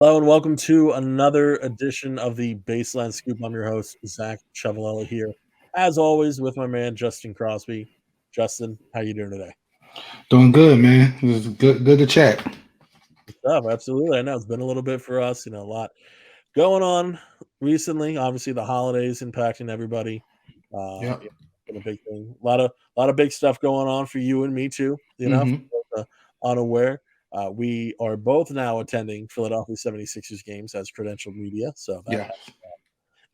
Hello and welcome to another edition of the Baseline Scoop. I'm your host, Zach Chavalella here, as always, with my man Justin Crosby. Justin, how you doing today? Doing good, man. It was good to chat. Good stuff. Absolutely. I know it's been a little bit for us. A lot going on recently. Obviously, the holidays impacting everybody. Yep. Been a big thing. A lot of big stuff going on for you and me too. For Hmm. those, unaware. We are both now attending Philadelphia 76ers games as credentialed media, so that Yes.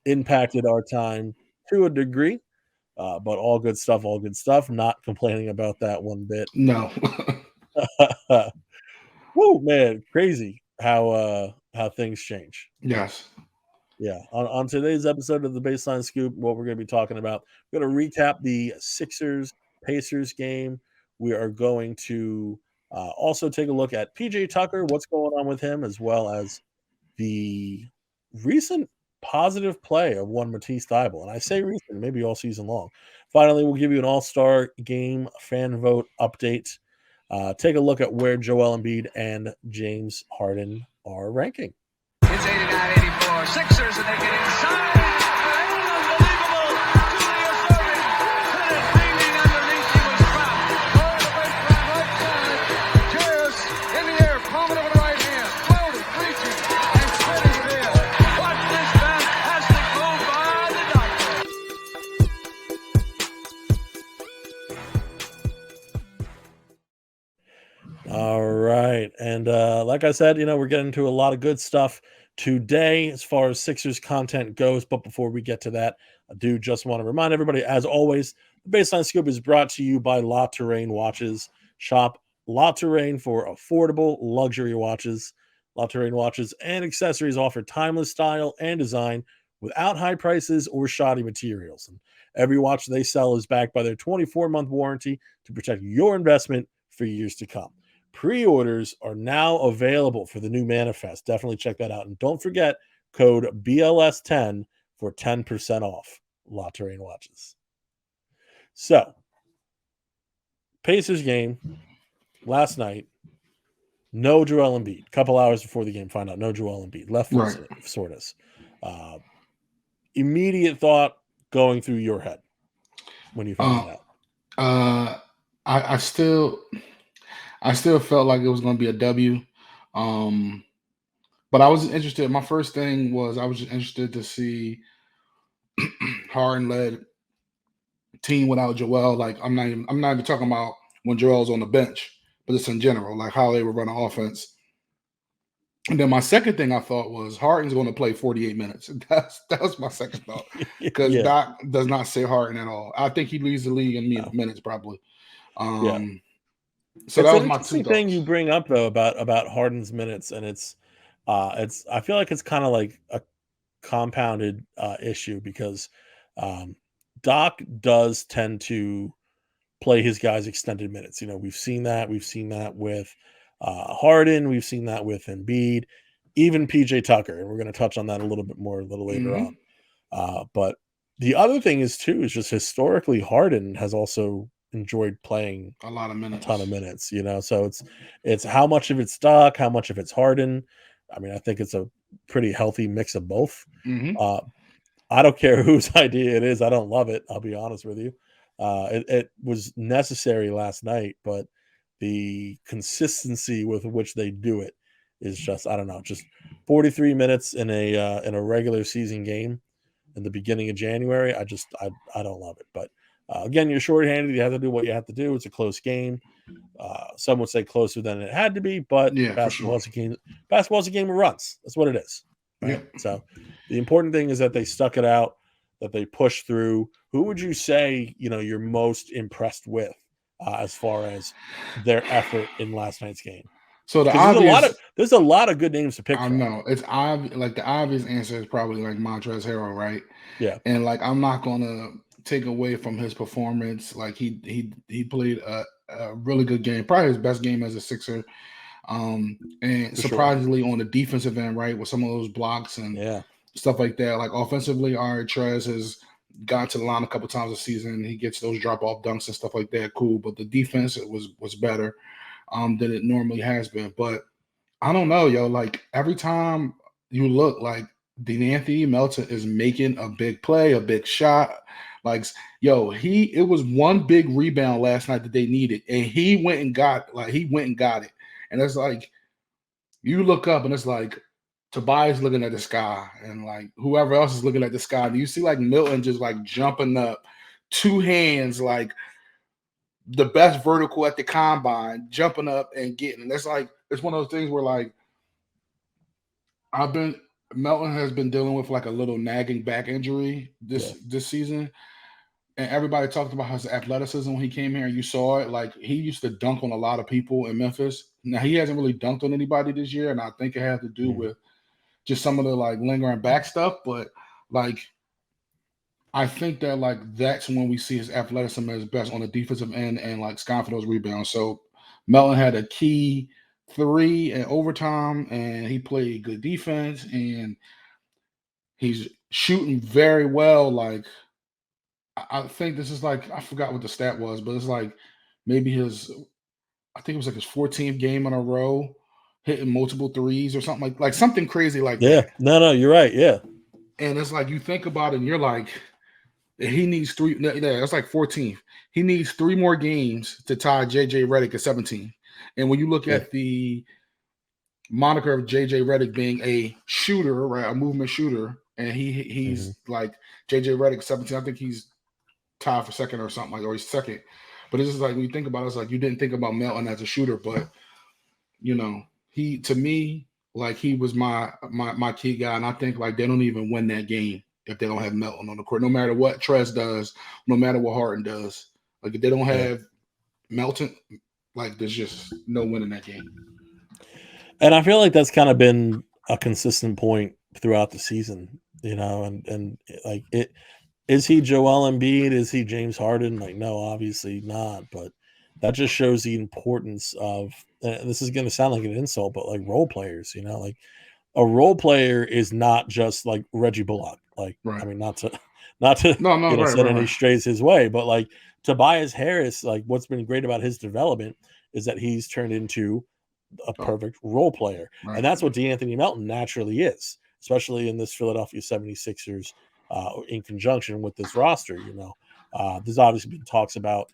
impacted our time to a degree, but all good stuff, all good stuff. Not complaining about that one bit. No. Woo, man, crazy how things change. Yes. Yeah, on today's episode of the Baseline Scoop, what we're going to be talking about, we're going to recap the Sixers Pacers game. We are going to also take a look at PJ Tucker, what's going on with him, as well as the recent positive play of one Matisse Thybulle. And I say recent, maybe all season long. Finally, we'll give you an all-star game fan vote update. Take a look at where Joel Embiid and James Harden are ranking. It's 89-84. Sixers, and they get inside. Unbelievable. Julius Erving had it beaming underneath. He was fouled. Oh, the baseline right side. Just in the air, palming over the right hand. Floating, reaching, and spinning it in. Watch this fantastic move by the Dodgers. All right. And like I said, we're getting to a lot of good stuff today as far as Sixers content goes. But before we get to that, I do just want to remind everybody, as always, the Baseline Scoop is brought to you by La Terrain Watches. Shop La Terrain for affordable luxury watches. La Terrain watches and accessories offer timeless style and design without high prices or shoddy materials. And every watch they sell is backed by their 24-month warranty to protect your investment for years to come. Pre-orders are now available for the new manifest. Definitely check that out. And don't forget code BLS10 for 10% off La Terrain watches. So, Pacers game last night. No Joel Embiid. Couple hours before the game, find out no Joel Embiid. Left foot Right. soreness. Uh, Immediate thought going through your head when you found Uh, that out. uh, I still felt like it was going to be a W. Um, but I was interested. My first thing was I was just interested to see Harden led team without Joel. Like I'm not even talking about when Joel's on the bench, but just in general, like how they were running offense. And then my second thing I thought was Harden's going to play 48 minutes. That was my second thought because Yeah, Doc does not say Harden at all. I think he leads the league in no, minutes probably. yeah. Um, so It's that an was my two interesting thing you thoughts. bring up though about Harden's minutes, and it's I feel like it's kind of like a compounded issue because um, Doc does tend to play his guys extended minutes. We've seen that. We've seen that with Harden. We've seen that with Embiid, even PJ Tucker, and we're going to touch on that a little bit more a little later on. Hmm. But the other thing is too is just historically Harden has also enjoyed playing A lot of a ton of minutes. minutes, so it's how much of it's Doc, how much of it's Harden. I mean, I think it's a pretty healthy mix of both. Hmm. Uh, I don't care whose idea it is. I don't love it. I'll be honest with you. It was necessary last night, but the consistency with which they do it is just I don't know. Just 43 minutes in a regular season game in the beginning of January. I don't love it. But again, you're shorthanded. You have to do what you have to do. It's a close game. Some would say closer than it had to be, but Yeah, for sure. basketball's a game. Basketball's a game of runs. That's what it is, right? Yep. So the important thing is that they stuck it out, that they pushed through. Who would you say you're most impressed with as far as their effort in last night's game? So the Because there's a lot obvious, of there's a lot of good names to pick I from. know it's obvious. Like the obvious answer is probably like Montrezl Harrell, right? Yeah, And like I'm not gonna take away from his performance. Like he played a really good game, probably his best game as a Sixer. And for sure. surprisingly on the defensive end, right, with some of those blocks and Yeah, stuff like that. Like offensively, all right, Trez has got to the line a couple times this season. He gets those drop off dunks and stuff like that. Cool, but the defense was better than it normally has been. But I don't know, yo. Like every time you look, like D'Anthony Melton is making a big play, a big shot. Like, yo, it was one big rebound last night that they needed, and he went and got it. And it's like you look up and it's like Tobias looking at the sky, and like whoever else is looking at the sky. And you see like Milton just like jumping up, two hands, like the best vertical at the combine, jumping up and getting. And it's one of those things where like I've been Melton has been dealing with like a little nagging back injury this season. And everybody talked about his athleticism when he came here. You saw it. Like he used to dunk on a lot of people in Memphis. Now he hasn't really dunked on anybody this year, and I think it has to do with just some of the like lingering back stuff. But like I think that like that's when we see his athleticism at his best on the defensive end and like scoring for those rebounds. So Melton had a key 3 in overtime, and he played good defense, and he's shooting very well. Like I think this is like I forgot what the stat was, but it's like maybe I think it was like his 14th game in a row hitting multiple threes or something like something crazy like that. No, you're right. Yeah. And it's like you think about it and you're like, he needs 3. Yeah, that's like 14th. He needs 3 more games to tie JJ Redick at 17. And when you look at the moniker of JJ Redick being a shooter, right, a movement shooter, and he's like JJ Redick 17. I think he's tied for second or something or he's second. But it's just like when you think about it, it's like you didn't think about Melton as a shooter, but he to me like he was my key guy, and I think like they don't even win that game if they don't have Melton on the court. No matter what Trez does, no matter what Harden does, like if they don't have Melton, like there's just no winning that game. And I feel like that's kind of been a consistent point throughout the season, and like it. Is he Joel Embiid? Is he James Harden? Like, no, obviously not. But that just shows the importance of. This is going to sound like an insult, but like role players, like a role player is not just like Reggie Bullock. Like, right. I mean, not to send any strays his way, but like Tobias Harris, like what's been great about his development is that he's turned into a perfect role player, and that's what D'Anthony Melton naturally is, especially in this Philadelphia 76ers. In conjunction with this roster, there's obviously been talks about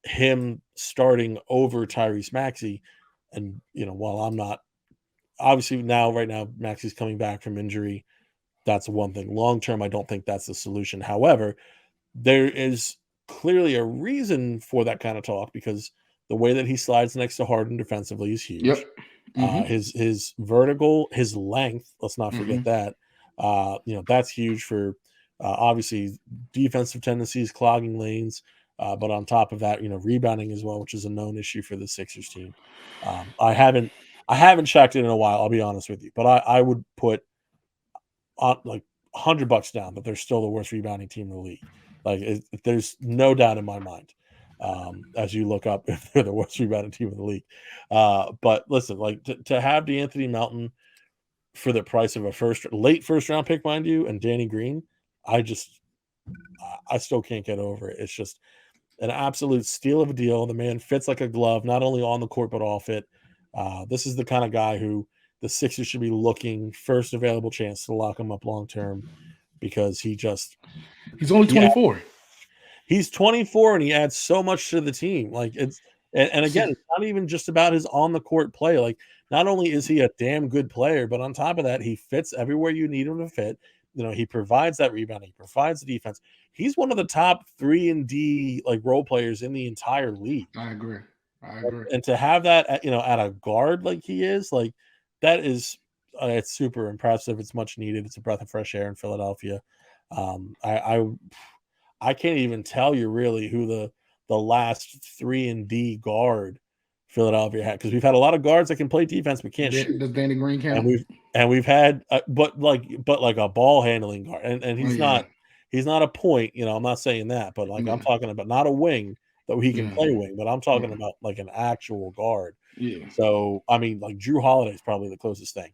him starting over Tyrese Maxey, and while I'm not obviously right now Maxey's coming back from injury, that's one thing. Long term, I don't think that's the solution. However, there is clearly a reason for that kind of talk because the way that he slides next to Harden defensively is huge. Yep. Mm-hmm. His vertical, his length. Let's not forget that. That's huge for obviously defensive tendencies, clogging lanes, but on top of that, rebounding as well, which is a known issue for the Sixers team. I haven't checked it in a while, I'll be honest with you, but I would put like $100 down that they're still the worst rebounding team in the league. Like there's no doubt in my mind. As you look up if they're the worst rebounding team in the league. But listen, like to have D'Anthony Melton for the price of a late first round pick, mind you, and Danny Green, I still can't get over it. It's just an absolute steal of a deal. The man fits like a glove, not only on the court, but off it. This is the kind of guy who the Sixers should be looking first available chance to lock him up long term because he's only 24. He's 24 and he adds so much to the team. Like it's again, it's not even just about his on the court play. Like not only is he a damn good player, but on top of that, he fits everywhere you need him to fit. He provides that rebound, he provides the defense. He's one of the top 3 and D like role players in the entire league. I agree. And to have that at a guard like he is, like that is it's super impressive. It's much needed. It's a breath of fresh air in Philadelphia. I can't even tell you really who the last 3 and D guard Philadelphia had, because we've had a lot of guards that can play defense but can't shoot. Does Danny Green count? And we've had but like a ball handling guard, and he's not a point. I'm not saying that, but like I'm talking about not a wing that he can play wing, but I'm talking about like an actual guard. Yeah. So I mean, like Drew Holiday is probably the closest thing.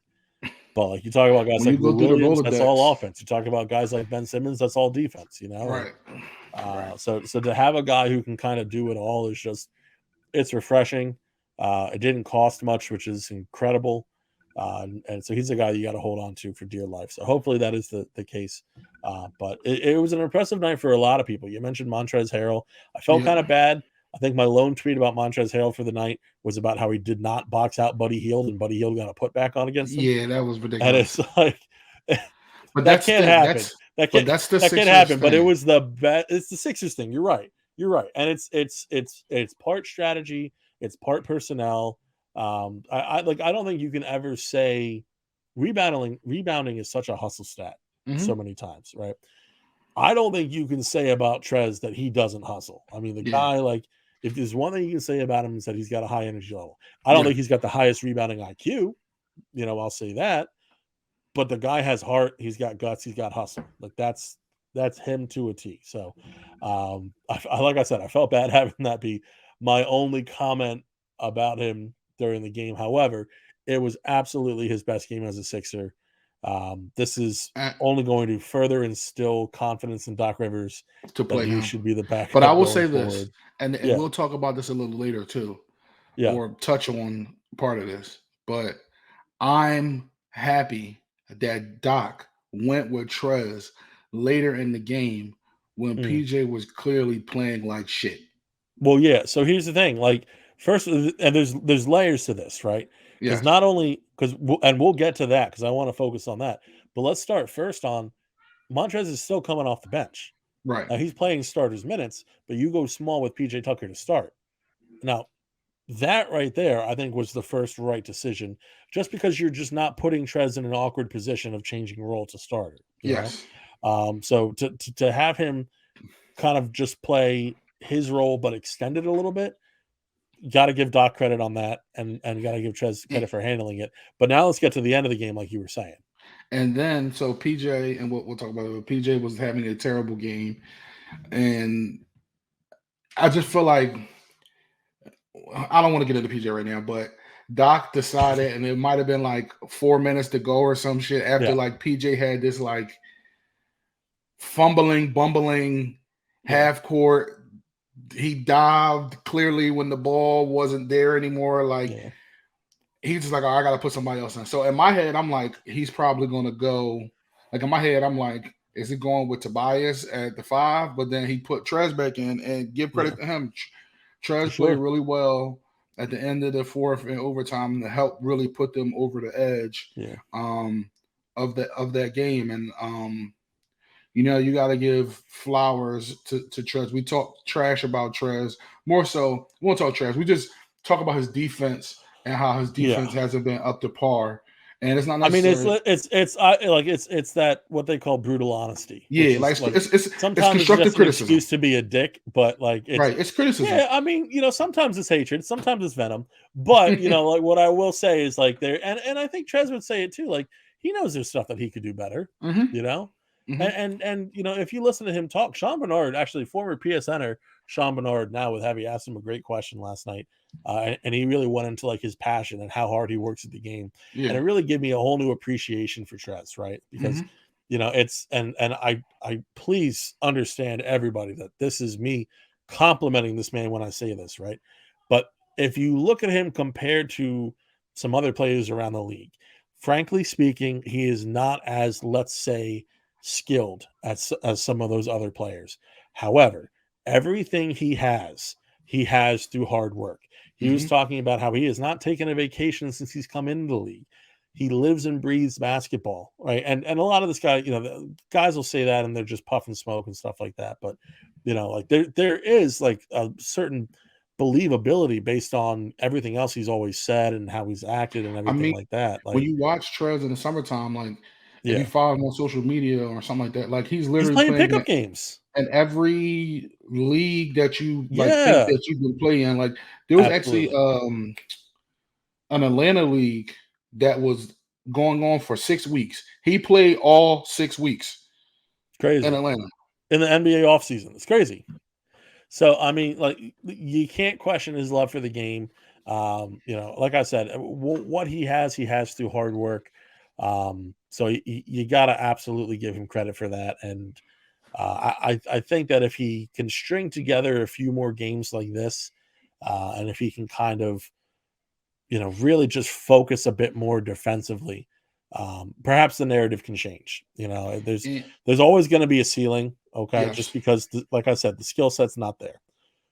But like you talk about guys like Lou Williams, that's all offense. You talk about guys like Ben Simmons, that's all defense. Right. So to have a guy who can kind of do it all is just it's refreshing. It didn't cost much, which is incredible. And so he's a guy you got to hold on to for dear life. So hopefully that is the case. But it was an impressive night for a lot of people. You mentioned Montrezl Harrell. I felt kind of bad. I think my lone tweet about Montrezl Harrell for the night was about how he did not box out Buddy Hield, and Buddy Hield got a putback on against him. Yeah, that was And ridiculous. it's like But that can't happen. That can't that's the that can't Sixers happen. But it thing. was the best. It's the Sixers thing. You're right. You're right. And it's part strategy. It's part personnel. I don't think you can ever say rebounding is such a hustle stat so many times, right? I don't think you can say about Trez that he doesn't hustle. I mean, the guy, like, if there's one thing you can say about him is that he's got a high energy level. I don't think he's got the highest rebounding IQ. I'll say that. But the guy has heart. He's got guts. He's got hustle. Like that's him to a T. So, like I said, I felt bad having that be my only comment about him during the game. However, it was absolutely his best game as a Sixer. This is only going to further instill confidence in Doc Rivers to play that he him. should be the backup. But I will say forward. this, and we'll talk about this a little later too, or touch on part of this. But I'm happy that Doc went with Trez later in the game when PJ was clearly playing like shit. Well, yeah. So here's the thing. Like, first, and there's layers to this, right? Because not only and we'll get to that because I want to focus on that. But let's start first on Montrez is still coming off the bench. Right. Now he's playing starters minutes, but you go small with PJ Tucker to start. Now, that right there, I think, was the first right decision, just because you're just not putting Trez in an awkward position of changing role to starter. You know? So to have him kind of just play his role but extend it a little bit, got to give Doc credit on that, and got to give Trez credit for handling it. But now let's get to the end of the game, like you were saying. And then, so PJ, and we'll talk about it, but PJ was having a terrible game. And I just feel like, I don't want to get into PJ right now, but Doc decided, and it might have been like 4 minutes to go or some shit after like PJ had this like fumbling, bumbling half court. He dived clearly when the ball wasn't there anymore. Like he's just like, oh, I got to put somebody else in. So in my head, I'm like, he's probably going to go. Like in my head, I'm like, is he going with Tobias at the 5? But then he put Trez back in, and give credit to him. Trez played really well at the end of the fourth and overtime to help really put them over the edge of that game. And you got to give flowers to Trez. We talk trash about Trez. More so, we won't talk trash. We just talk about his defense and how his defense hasn't been up to par. And it's not necessarily. I mean, it's that what they call brutal honesty. Yeah, it's sometimes constructive it's criticism. An excuse to be a dick, but like it's criticism. Yeah, I mean, sometimes it's hatred, sometimes it's venom. But like what I will say is like there, and I think Trez would say it too. Like he knows there's stuff that he could do better. Mm-hmm. And if you listen to him talk, Sean Bernard, actually former PSNer Sean Bernard, now with Heavy, asked him a great question last night, and he really went into like his passion and how hard he works at the game, and it really gave me a whole new appreciation for Trez, right? Because it's and I please understand everybody that this is me complimenting this man when I say this, right? But if you look at him compared to some other players around the league, frankly speaking, he is not as, let's say, skilled as some of those other players. However, everything he has through hard work. He was talking about how he has not taken a vacation since he's come into the league. He lives and breathes basketball, right? And a lot of this guy, the guys will say that and they're just puffing smoke and stuff like that. But like there is like a certain believability based on everything else he's always said and how he's acted and everything like that. Like when you watch Trez in the summertime, like if you follow him on social media or something like that, like he's literally playing pickup games in every league that you think that you can play in. Like there was actually an Atlanta league that was going on for 6 weeks. He played all 6 weeks. Crazy. In Atlanta. In the NBA offseason. It's crazy. So, I mean, like, you can't question his love for the game. Like I said, what he has through hard work. So you got to absolutely give him credit for that. And I think that if he can string together a few more games like this, and if he can kind of really just focus a bit more defensively, perhaps the narrative can change. And, There's always going to be a ceiling, okay? Just yes, because, like I said, the skill set's not there.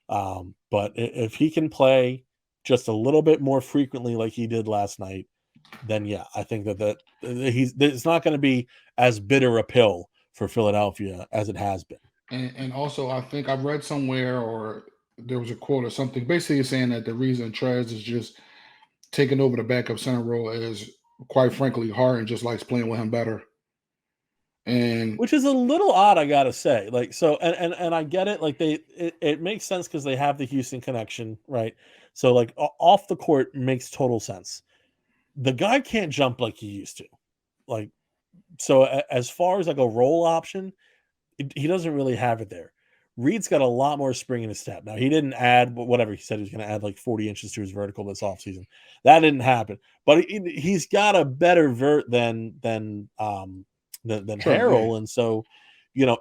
But if he can play just a little bit more frequently like he did last night, then yeah, I think that it's not going to be as bitter a pill for Philadelphia as it has been. and also I think I've read somewhere or there was a quote or something basically saying that the reason Trez is just taking over the backup center role is, quite frankly, Harden just likes playing with him better. And Which is a little odd, I gotta say. Like, so, and I get it. Like, it makes sense because they have the Houston connection, right? So, like, off the court makes total sense. The guy can't jump like he used to. Like, so as far as like a role option, he doesn't really have it there. Reed's got a lot more spring in his step. Now, he didn't add whatever he said he was going to add like 40 inches to his vertical this offseason. That didn't happen. But he's got a better vert than Trez, yeah. Harrell. And so,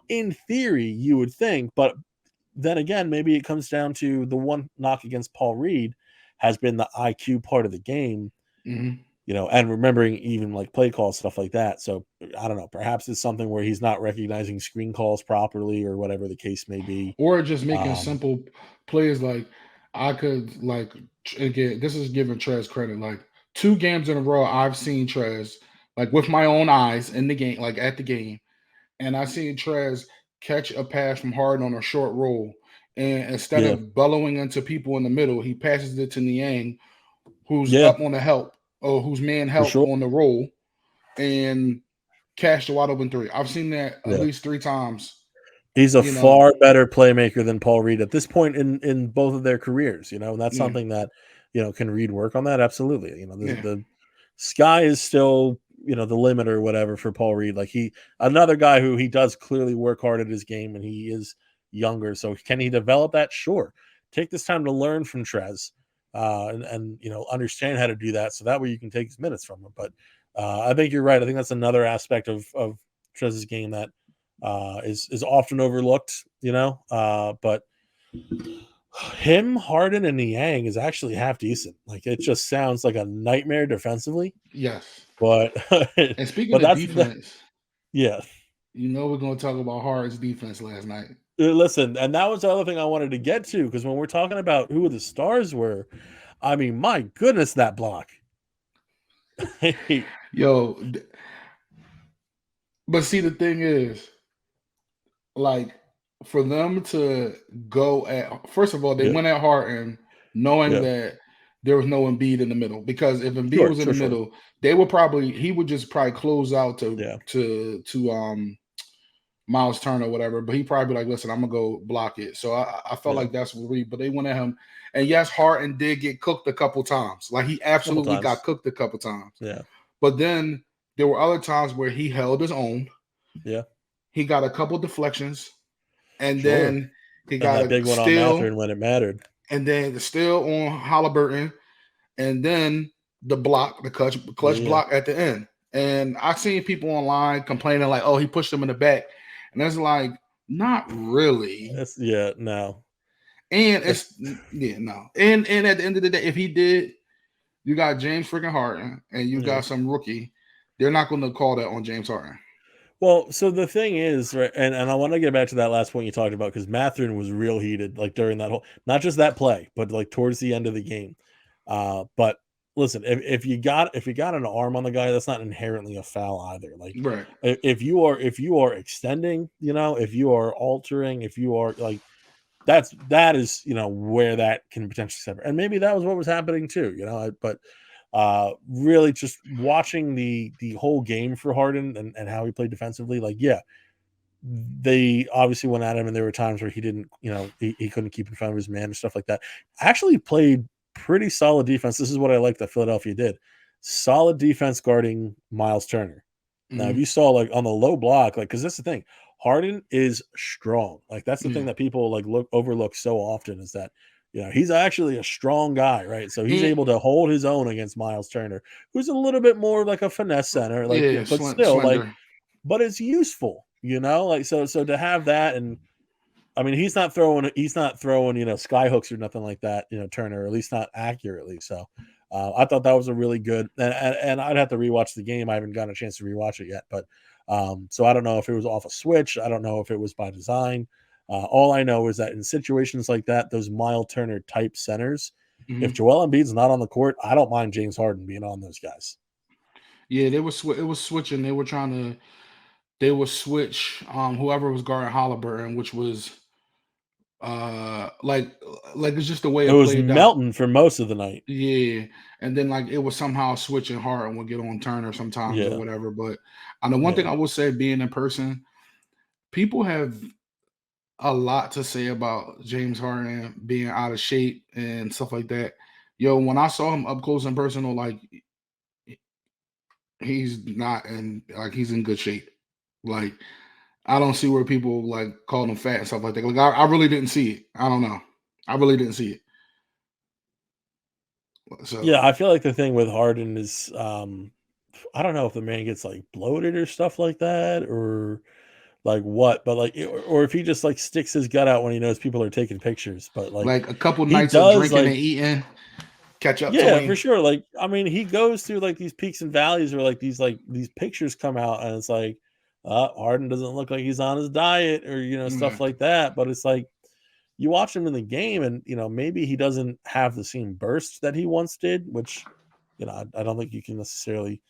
in theory, you would think, but then again, maybe it comes down to the one knock against Paul Reed has been the IQ part of the game, Mhm. and remembering even like play calls, stuff like that. So I don't know. Perhaps it's something where he's not recognizing screen calls properly or whatever the case may be. Or just making Um, simple plays like I could like again. This is giving Trez credit. Like 2 games in a row, I've seen Trez like with my own eyes in the game, like at the game, and I seen Trez catch a pass from Harden on a short roll, and instead yeah, of bellowing into people in the middle, he passes it to Niang, who's yeah, up on the help or who's man for help sure. on the roll, and cash the wide open three. I've seen that at Yeah. least 3 times. He's a You know, far better playmaker than Paul Reed at this point in both of their careers, and that's yeah, something that, can Reed work on that? Absolutely. yeah. The sky is still, the limit or whatever for Paul Reed. Like another guy who he does clearly work hard at his game and he is younger. So can he develop that? Sure. Take this time to learn from Trez, and understand how to do that. So that way you can take his minutes from him. But I think you're right. I think that's another aspect of Trez's game that is often overlooked, but him, Harden, and Niang is actually half decent. Like it just sounds like a nightmare defensively, Yes. but And speaking but of that's defense, yeah. we're going to talk about Harden's defense last night. Listen, and that was the other thing I wanted to get to because when we're talking about who the stars were, I mean, my goodness, that block. Yo, but see, the thing is, like, for them to go at, first of all, they Yeah, went at Harden knowing yeah, that there was no Embiid in the middle. Because if Embiid sure, was in sure, the sure. middle, he would just probably close out Yeah, to Miles Turner or whatever, but he probably be like, listen, I'm gonna go block it. So I felt yeah, like that's what but they went at him. And yes, Harden did get cooked a couple times. Like he a couple absolutely got times. cooked a couple times. Yeah, But then there were other times where he held his own. yeah, He got a couple deflections, and sure. then he And got that a big one on steal, Mathurin when it mattered. and then the steal on Halliburton, and then the block, the clutch Yeah, block at the end. And I've seen people online complaining like, "Oh, he pushed him in the back," and it's like, not really. no. And It's it's no. And at the end of the day, if he did, you got James freaking Harden and you yeah. got some rookie. They're not going to call that on James Harden. Well, so the thing is, right, and I want to get back to that last point you talked about because Mathurin was real heated, like during that whole, not just that play, but like towards the end of the game. But listen, if you got an arm on the guy, that's not inherently a foul either. Like Right. if you are extending, if you are altering, if you are like that is where that can potentially separate, and maybe that was what was happening too, but really just watching the whole game for Harden and how he played defensively, like yeah, they obviously went at him and there were times where he didn't, he couldn't keep in front of his man and stuff like that. Actually played pretty solid defense. This is what I like that Philadelphia did. Solid defense guarding Miles Turner. Now, if Mm-hmm. you saw like on the low block, like because that's the thing, Harden is strong. Like that's the thing Yeah. that people like overlook so often is that he's actually a strong guy, right? So he's And, able to hold his own against Miles Turner, who's a little bit more like a finesse center, like yeah, but still like, slender. but it's useful, like so to have that. And I mean he's not throwing sky hooks or nothing like that, Turner, or at least not accurately. So I thought that was a really good, and I'd have to rewatch the game. I haven't gotten a chance to rewatch it yet, but so I don't know if it was off a switch. I don't know if it was by design. All I know is that in situations like that, those Miles Turner type centers, if Joel Embiid's not on the court, I don't mind James Harden being on those guys. Yeah, it was switching. They were trying to switch whoever was guarding Halliburton, which was like it's just the way It it was played out. Melton for most of the night. Yeah, and then like it was somehow switching hard and would get on Turner sometimes Yeah. or whatever. But the one thing I will say, being in person, people have a lot to say about James Harden being out of shape and stuff like that. Yo, when I saw him up close and personal, like he's not in like he's in good shape. Like I don't see where people like called him fat and stuff like that. Like I really didn't see it. I don't know. I really didn't see it. So Yeah, I feel like the thing with Harden is I don't know if the man gets like bloated or stuff like that or like what, but like or if he just like sticks his gut out when he knows people are taking pictures, but like a couple he nights of does drinking and like eating catch up to yeah, him. for sure. Like I mean, he goes through like these peaks and valleys where like these pictures come out and it's like Harden doesn't look like he's on his diet or stuff Yeah. like that, but it's like you watch him in the game and maybe he doesn't have the same burst that he once did, which I don't think you can necessarily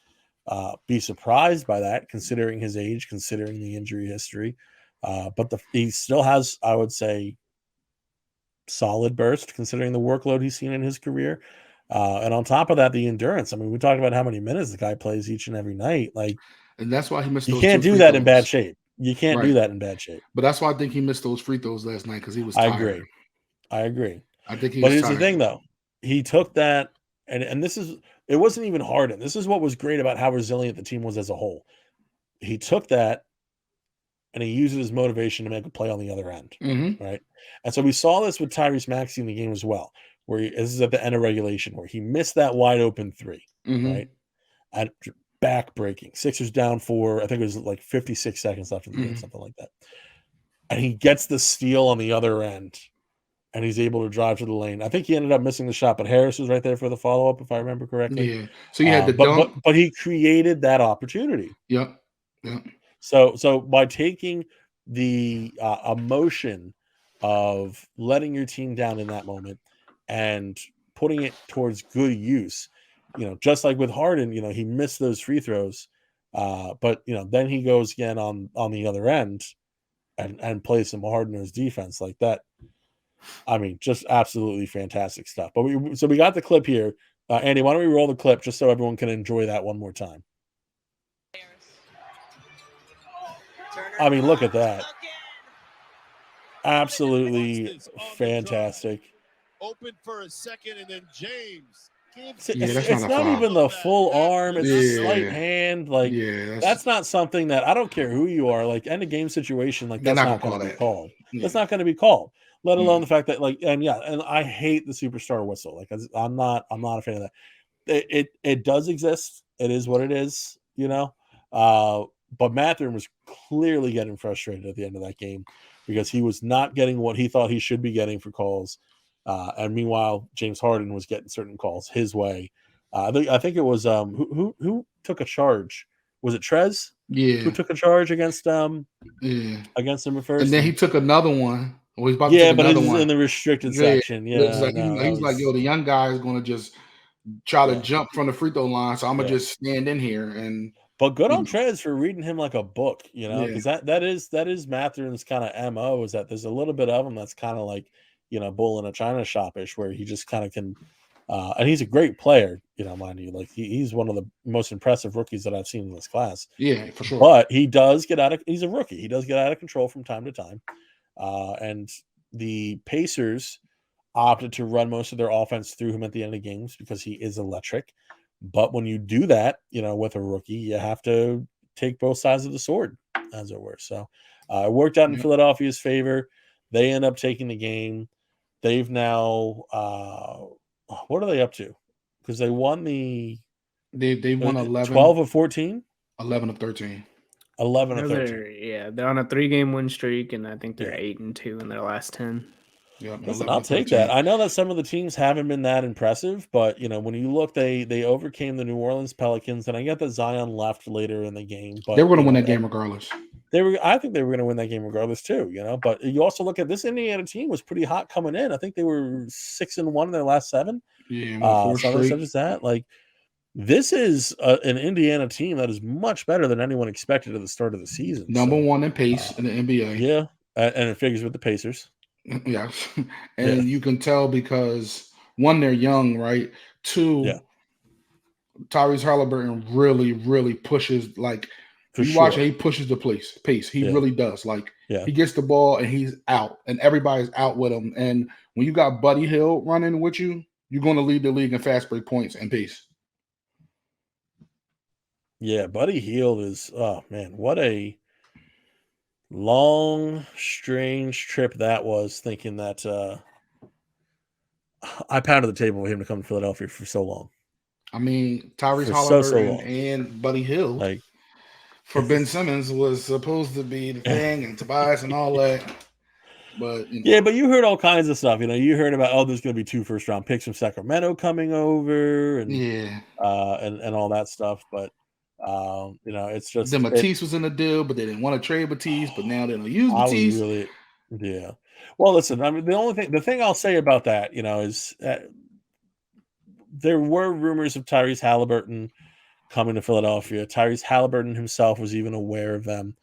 be surprised by that considering his age, considering the injury history, but he still has, I would say, solid burst considering the workload he's seen in his career, and on top of that, the endurance. I mean, we talked about how many minutes the guy plays each and every night. Like And that's why he missed you those can't 2 do free that in bad throws. shape. You can't do Right. that in bad shape. But that's why I think he missed those free throws last night because he was I tired. agree. I agree. I think he But was here's the tired. thing, though. He took that, and this is it wasn't even Harden. This is what was great about how resilient the team was as a whole. He took that, and he used it as motivation to make a play on the other end, right? And so we saw this with Tyrese Maxey in the game as well, where this is at the end of regulation, where he missed that wide open three, right? And back breaking. Sixers down 4, I think it was like 56 seconds left in the game, something like that. And he gets the steal on the other end, and he's able to drive to the lane. I think he ended up missing the shot, but Harris was right there for the follow-up, if I remember correctly. Yeah. So you had the dunk. But he created that opportunity. Yep. So by taking the emotion of letting your team down in that moment and putting it towards good use, just like with Harden, he missed those free throws, but then he goes again on the other end and plays some hard-nosed defense like that. I mean, just absolutely fantastic stuff. But we got the clip here. Andy, why don't we roll the clip just so everyone can enjoy that one more time? I mean, look at that. Absolutely fantastic. Open for a second, and then James. It's not even the full arm. It's a slight hand. Like that's not something that I don't care who you are. Like end of game situation, like that's not going to be called. That's not going to be called. Let alone the fact that and I hate the superstar whistle. Like I'm not a fan of that. It does exist. It is what it is. But Mathurin was clearly getting frustrated at the end of that game because he was not getting what he thought he should be getting for calls. And meanwhile, James Harden was getting certain calls his way. I think it was who took a charge? Was it Trez? Yeah. Who took a charge against him at first? And then he took another one. Well, he's about to take but another it's one. in the restricted section. Yeah, he's like, yo, the young guy is going to just try to jump from the free throw line, so I'm gonna just stand in here and. But good on Trez for reading him like a book, because that is Mathurin's kind of MO, is that there's a little bit of him that's kind of like, bull in a china shop-ish, where he just kind of can, and he's a great player, mind you, like he's one of the most impressive rookies that I've seen in this class. Yeah, for sure. But he's a rookie. He does get out of control from time to time. And the Pacers opted to run most of their offense through him at the end of games because he is electric. But when you do that, with a rookie, you have to take both sides of the sword, as it were. So it worked out in Philadelphia's favor. They end up taking the game. They've now, what are they up to? Because they won they won 11. 12 of 14? 11 of 13. 11 of 13. They're on a 3-game win streak, and I think they're 8-2 in their last 10. Yep, and Listen, 11 I'll to take that. 13. I know that some of the teams haven't been that impressive, but when you look, they overcame the New Orleans Pelicans, and I get that Zion left later in the game, They but were going to win that game regardless. I think they were going to win that game regardless too. But you also look at this Indiana team was pretty hot coming in. I think they were 6-1 in their last 7. Yeah, won 4 Something straight. such as that. Like this is an Indiana team that is much better than anyone expected at the start of the season. Number So, 1 in pace in the NBA. yeah, and it figures with the Pacers. Yes. Yeah. And you can tell because 1, they're young, right? 2, Yeah. Tyrese Halliburton really, really pushes. Like For you watch sure. it, he pushes the pace. He Yeah. really does. Like Yeah. he gets the ball and he's out, and everybody's out with him. And when you got Buddy Hill running with you, you're going to lead the league in fast break points and pace. Yeah, Buddy Hield is, oh man, what a long, strange trip that was, thinking that I pounded the table for him to come to Philadelphia for so long. I mean, Tyrese For Halliburton long. and Buddy Hill Like for Ben Simmons was supposed to be the thing, and Tobias and all that. But yeah, but you heard all kinds of stuff. You heard about, there's going to be 2 first-round picks from Sacramento coming over, and yeah, and all that stuff. But it's just then Matisse was in the deal, but they didn't want to trade Matisse. But now they're gonna use I was Matisse. really, yeah. Well, listen, I mean, the thing I'll say about that, is there were rumors of Tyrese Halliburton coming to Philadelphia. Tyrese Halliburton himself was even aware of them.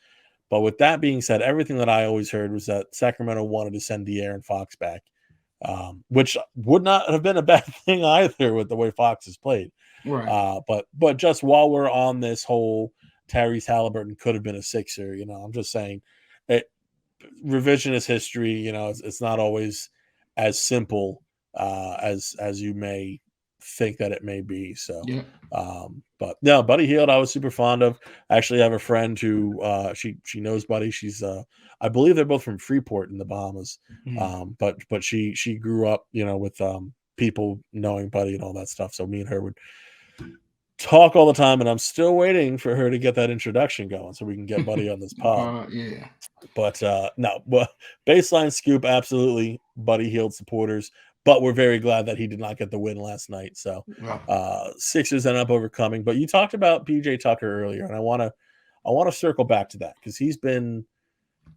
But with that being said, everything that I always heard was that Sacramento wanted to send De'Aaron Fox back, which would not have been a bad thing either with the way Fox has played. Right. But just while we're on this whole Tyrese Halliburton could have been a Sixer, I'm just saying revisionist history, it's not always as simple as you may think that it may be. So, Yeah. But no, Buddy Hield, I was super fond of. I actually have a friend who she knows Buddy. She's I believe they're both from Freeport in the Bahamas. But she grew up, with people knowing Buddy and all that stuff. So me and her would talk all the time, and I'm still waiting for her to get that introduction going so we can get Buddy on this pod. Yeah. But no, baseline scoop, absolutely Buddy Hield supporters. But we're very glad that he did not get the win last night. So Sixers end up overcoming. But you talked about PJ Tucker earlier, and I want to circle back to that because he's been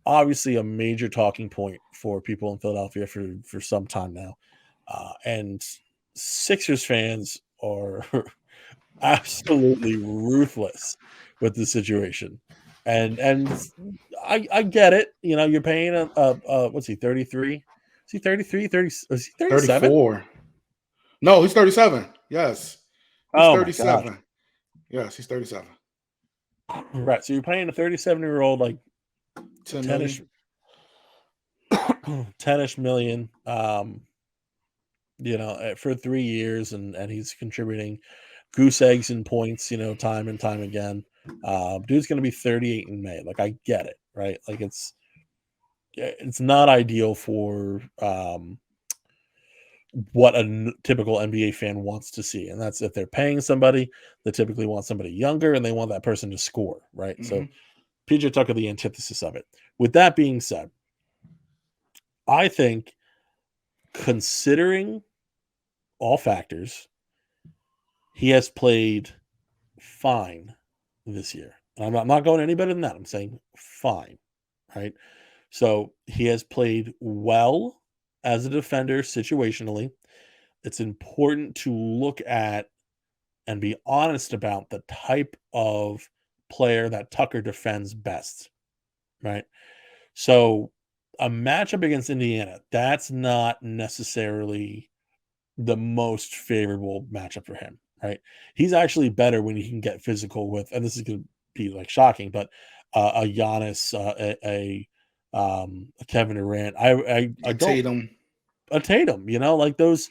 obviously a major talking point for people in Philadelphia for some time now. And Sixers fans are absolutely ruthless with the situation. And I get it. You're paying a what's he, 33? Is he 33? 30? Is he 37? 34. No, he's 37. Yes. He's 37. Yes, he's 37. Right. So you're paying a 37-year-old like 10-ish million, for 3 years, and he's contributing goose eggs and points, time and time again. Dude's going to be 38 in May. Like, I get it, right? Like, it's not ideal for what a typical NBA fan wants to see. And that's if they're paying somebody, they typically want somebody younger and they want that person to score, right? So PJ Tucker, the antithesis of it. With that being said, I think considering all factors, he has played fine this year. And I'm not going any better than that. I'm saying fine, right? So he has played well as a defender situationally. It's important to look at and be honest about the type of player that Tucker defends best, right? So a matchup against Indiana, that's not necessarily the most favorable matchup for him, right? He's actually better when he can get physical with, and this is going to be like shocking, but a Giannis, a Kevin Durant, I Tatum, like those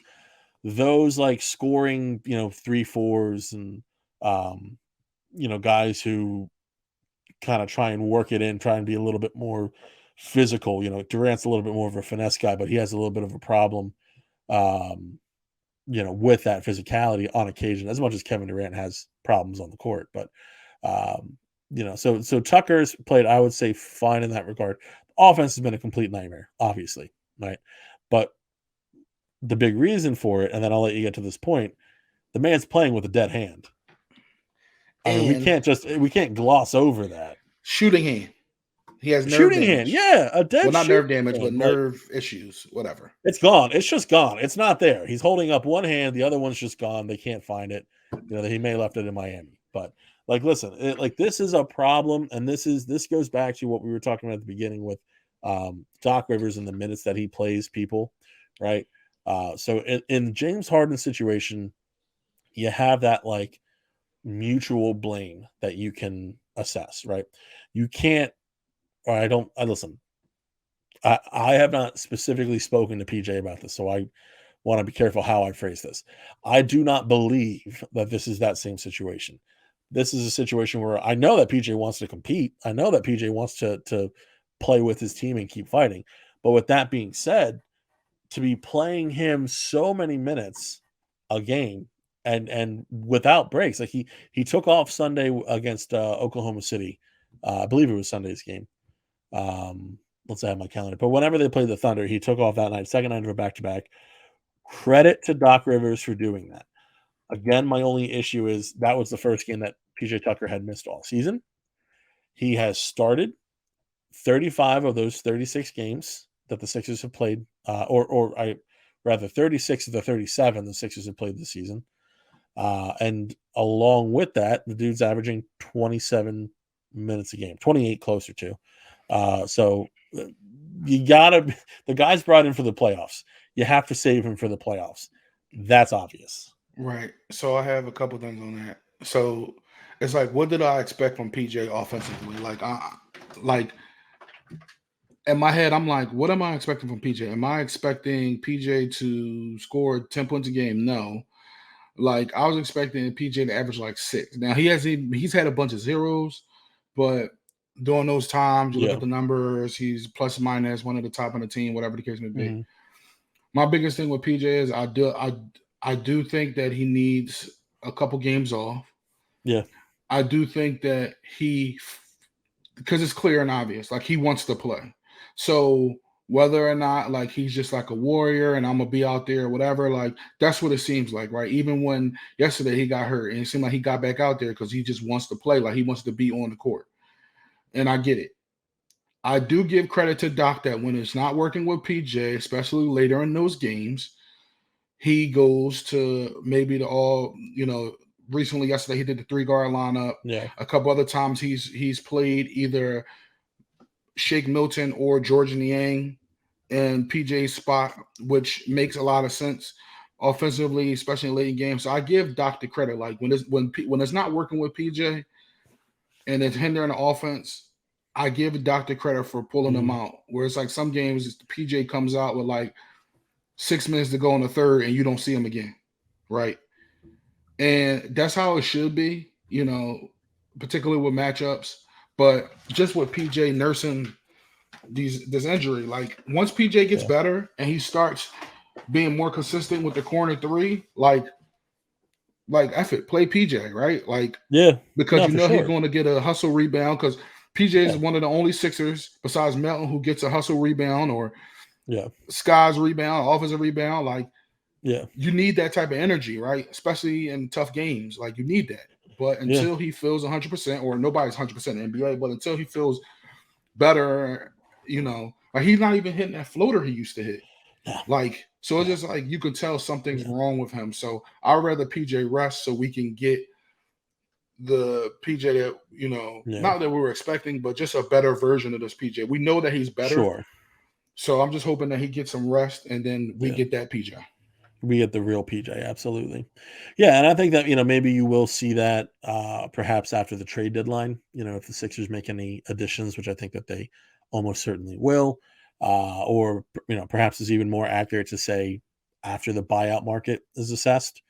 like scoring, 3-4s and guys who kind of try and work it in, try and be a little bit more physical. Durant's a little bit more of a finesse guy, but he has a little bit of a problem, with that physicality on occasion, as much as Kevin Durant has problems on the court. But, so Tucker's played, I would say, fine in that regard. Offense has been a complete nightmare, obviously, right? But the big reason for it, and then I'll let you get to this point, the man's playing with a dead hand. I mean, we can't gloss over that. Shooting hand. He has nerve Shooting hand, damage. yeah, a dead Well, not nerve shooting damage, but hand, like, nerve issues, whatever. it's gone. It's just gone. It's not there. He's holding up one hand, the other one's just gone. They can't find it. You know, he may have left it in Miami. But like, listen, this is a problem, and this goes back to what we were talking about at the beginning with Doc Rivers and the minutes that he plays people, right? So in James Harden's situation, you have that like mutual blame that you can assess, right? You can't, or I listen. I have not specifically spoken to PJ about this, so I want to be careful how I phrase this. I do not believe that this is that same situation. This is a situation where I know that PJ wants to compete. I know that PJ wants to play with his team and keep fighting. But with that being said, to be playing him so many minutes a game and without breaks, like he took off Sunday against Oklahoma City. I believe it was Sunday's game. Let's have my calendar. But whenever they played the Thunder, he took off that night, second night of a back-to-back. Credit to Doc Rivers for doing that. Again, my only issue is that was the first game that PJ Tucker had missed all season. He has started 35 of those 36 games that the Sixers have played, rather 36 of the 37 the Sixers have played this season. And along with that, the dude's averaging 27 minutes a game, 28 closer to. So you gotta, the guy's brought in for the playoffs. You have to save him for the playoffs. That's obvious. Right. So I have a couple things on that. So it's like, what did I expect from PJ offensively? Like in my head, I'm like, what am I expecting from PJ? Am I expecting PJ to score 10 points a game? No. Like I was expecting PJ to average like 6. Now he's had a bunch of zeros, but during those times, you look at the numbers, he's plus minus one of the top on the team, whatever the case may be. My biggest thing with PJ is I do think that he needs a couple games off. Yeah. I do think that because it's clear and obvious, like he wants to play. So whether or not like he's just like a warrior and I'm gonna be out there or whatever, like that's what it seems like, right? Even when yesterday he got hurt and it seemed like he got back out there because he just wants to play, like he wants to be on the court. And I get it. I do give credit to Doc that when it's not working with PJ, especially later in those games, he goes to maybe recently yesterday he did the 3-guard lineup. Yeah. A couple other times he's played either Shake Milton or George Niang in PJ's spot, which makes a lot of sense offensively, especially in late in games. So I give Doc the credit. Like when it's not working with PJ and it's hindering the offense, I give Doc the credit for pulling them out. Where it's like some games PJ comes out with like 6 minutes to go in the third and you don't see him again, right? And that's how it should be, particularly with matchups. But just with PJ nursing this injury, like once PJ gets better and he starts being more consistent with the corner 3, like F it, play PJ, right? Like because he's going to get a hustle rebound because PJ is one of the only Sixers besides Melton who gets a hustle rebound or Sky's rebound, offensive rebound. Like you need that type of energy, right? Especially in tough games, like you need that. But until he feels 100%, or nobody's 100% in the NBA, but until he feels better, like he's not even hitting that floater he used to hit. Like, so it's just like you can tell something's wrong with him. So I'd rather PJ rest so we can get the PJ that, not that we were expecting, but just a better version of this PJ. We know that he's better. Sure. So I'm just hoping that he gets some rest and then we get that PJ. We get the real PJ, absolutely. Yeah, and I think that, maybe you will see that perhaps after the trade deadline, if the Sixers make any additions, which I think that they almost certainly will, or, perhaps it's even more accurate to say after the buyout market is assessed,